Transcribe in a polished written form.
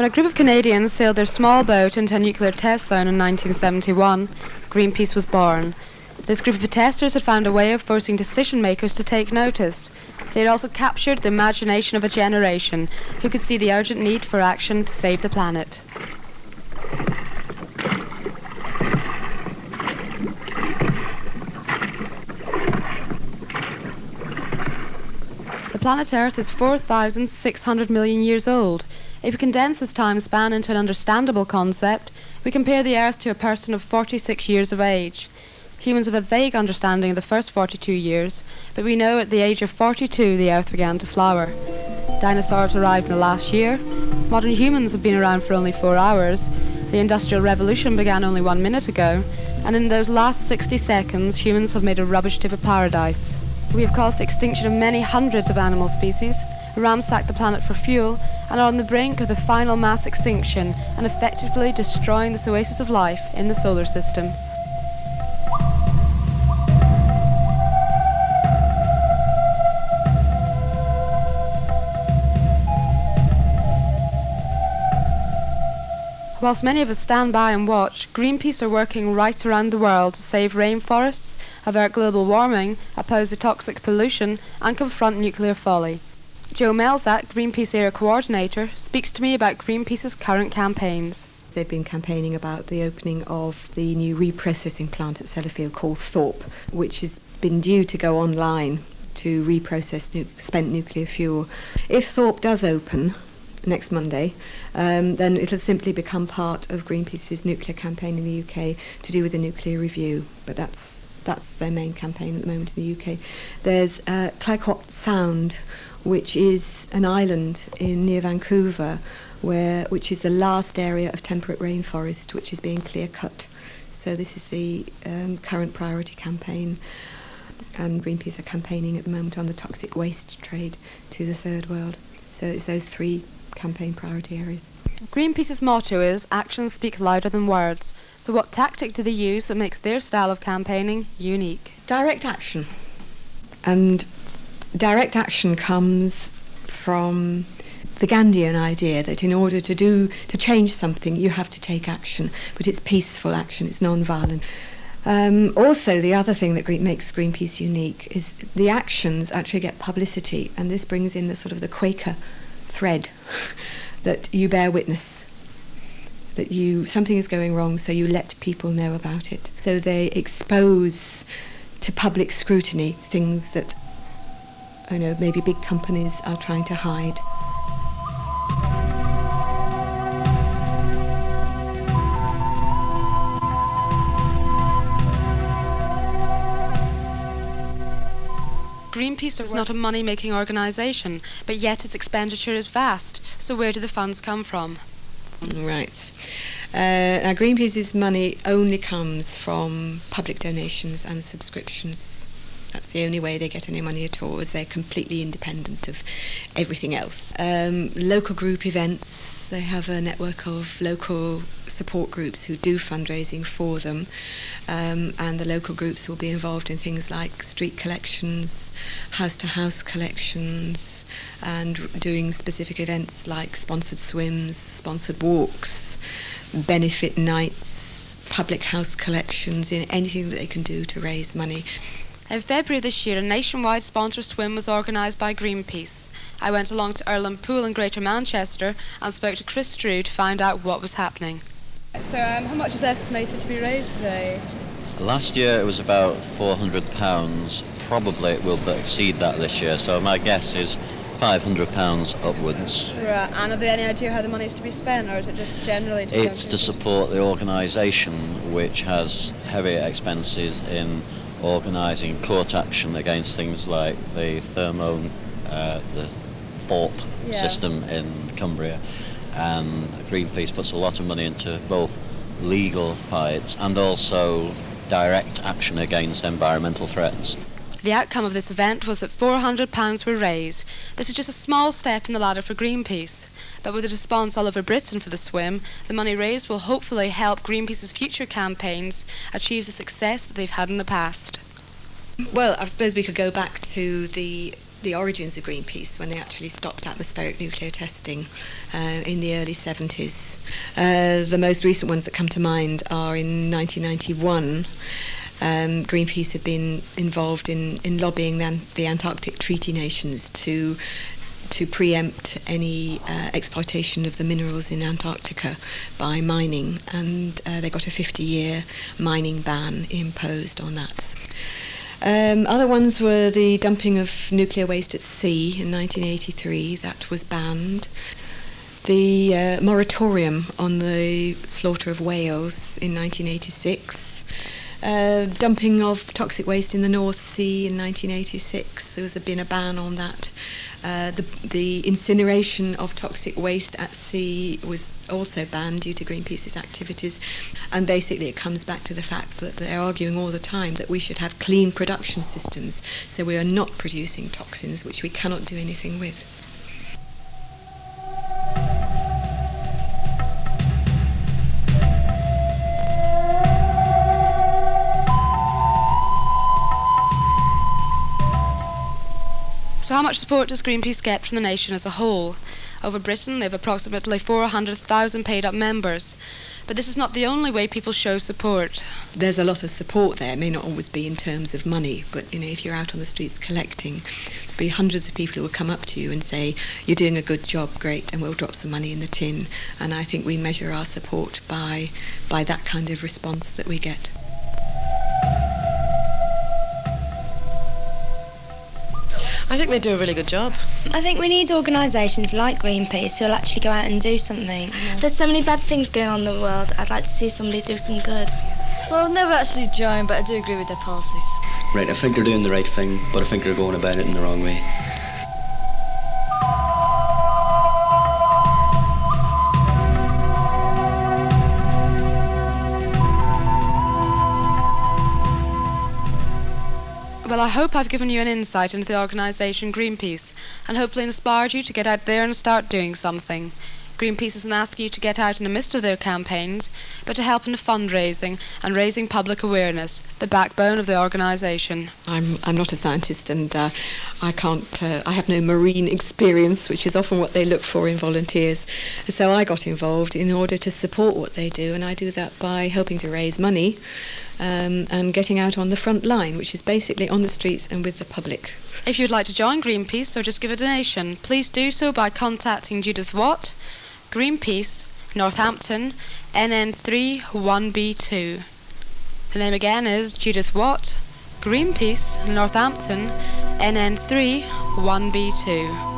When a group of Canadians sailed their small boat into a nuclear test zone in 1971, Greenpeace was born. This group of protesters had found a way of forcing decision makers to take notice. They had also captured the imagination of a generation who could see the urgent need for action to save the planet. The planet Earth is 4,600 million years old. If we condense this time span into an understandable concept, we compare the Earth to a person of 46 years of age. Humans have a vague understanding of the first 42 years, but we know at the age of 42 the Earth began to flower. Dinosaurs arrived in the last year. Modern humans have been around for only 4 hours. The Industrial Revolution began only 1 minute ago, and in those last 60 seconds humans have made a rubbish tip of paradise. We have caused the extinction of many hundreds of animal species, ransacked the planet for fuel, and are on the brink of the final mass extinction and effectively destroying this oasis of life in the solar system. Whilst many of us stand by and watch, Greenpeace are working right around the world to save rainforests, avert global warming, oppose the toxic pollution, and confront nuclear folly. Joe Melzak, Greenpeace Area Coordinator, speaks to me about Greenpeace's current campaigns. They've been campaigning about the opening of the new reprocessing plant at Sellafield called Thorpe, which has been due to go online to reprocess spent nuclear fuel. If Thorpe does open next Monday, then it'll simply become part of Greenpeace's nuclear campaign in the UK to do with the nuclear review. But that's their main campaign at the moment in the UK. There's Clydecott Sound, which is an island near Vancouver, which is the last area of temperate rainforest which is being clear-cut. So this is the current priority campaign, and Greenpeace are campaigning at the moment on the toxic waste trade to the Third World. So it's those 3 campaign priority areas. Greenpeace's motto is actions speak louder than words. So what tactic do they use that makes their style of campaigning unique? Direct action. And direct action comes from the Gandhian idea that in order to change something, you have to take action, but it's peaceful action, it's non-violent. Also, the other thing that makes Greenpeace unique is the actions actually get publicity, and this brings in the sort of the Quaker thread that you bear witness, that something is going wrong, so you let people know about it. So they expose to public scrutiny things that maybe big companies are trying to hide. Greenpeace is not a money-making organisation, but yet its expenditure is vast. So where do the funds come from? Right. Now Greenpeace's money only comes from public donations and subscriptions. That's the only way they get any money at all, as they're completely independent of everything else. Local group events, they have a network of local support groups who do fundraising for them, and the local groups will be involved in things like street collections, house-to-house collections, and doing specific events like sponsored swims, sponsored walks, benefit nights, public house collections, anything that they can do to raise money. In February this year, a nationwide sponsored swim was organised by Greenpeace. I went along to Earlham Pool in Greater Manchester and spoke to Chris Drew to find out what was happening. So how much is estimated to be raised today? Last year it was about £400. Probably it will exceed that this year, so my guess is £500 upwards. Right, and have they any idea how the money is to be spent, or is it just generally to... It's to support the organisation, which has heavy expenses in organising court action against things like the the Thorpe system in Cumbria, and Greenpeace puts a lot of money into both legal fights and also direct action against environmental threats. The outcome of this event was that £400 were raised. This is just a small step in the ladder for Greenpeace, but with a response all over Britain for the swim, the money raised will hopefully help Greenpeace's future campaigns achieve the success that they've had in the past. Well, I suppose we could go back to the the origins of Greenpeace, when they actually stopped atmospheric nuclear testing in the early 70s. The most recent ones that come to mind are in 1991. Greenpeace had been involved in lobbying the Antarctic Treaty Nations to preempt any exploitation of the minerals in Antarctica by mining, and they got a 50-year mining ban imposed on that. Other ones were the dumping of nuclear waste at sea in 1983. That was banned. The moratorium on the slaughter of whales in 1986. Dumping of toxic waste in the North Sea in 1986. There was been a ban on that. The incineration of toxic waste at sea was also banned due to Greenpeace's activities. And basically it comes back to the fact that they're arguing all the time that we should have clean production systems so we are not producing toxins which we cannot do anything with. So how much support does Greenpeace get from the nation as a whole? Over Britain, they have approximately 400,000 paid-up members. But this is not the only way people show support. There's a lot of support there. It may not always be in terms of money, but if you're out on the streets collecting, there'll be hundreds of people who will come up to you and say, "You're doing a good job, great," and we'll drop some money in the tin. And I think we measure our support by that kind of response that we get. I think they do a really good job. I think we need organisations like Greenpeace who will actually go out and do something. Yeah. There's so many bad things going on in the world. I'd like to see somebody do some good. Well, I've never actually joined, but I do agree with their policies. Right, I think they're doing the right thing, but I think they're going about it in the wrong way. Well, I hope I've given you an insight into the organisation Greenpeace and hopefully inspired you to get out there and start doing something. Greenpeace isn't asking you to get out in the midst of their campaigns, but to help in fundraising and raising public awareness, the backbone of the organisation. I'm not a scientist, and I have no marine experience, which is often what they look for in volunteers. So I got involved in order to support what they do, and I do that by helping to raise money and getting out on the front line, which is basically on the streets and with the public. If you'd like to join Greenpeace or just give a donation, please do so by contacting Judith Watt, Greenpeace, Northampton, NN3 1B2. The name again is Judith Watt, Greenpeace, Northampton, NN3 1B2.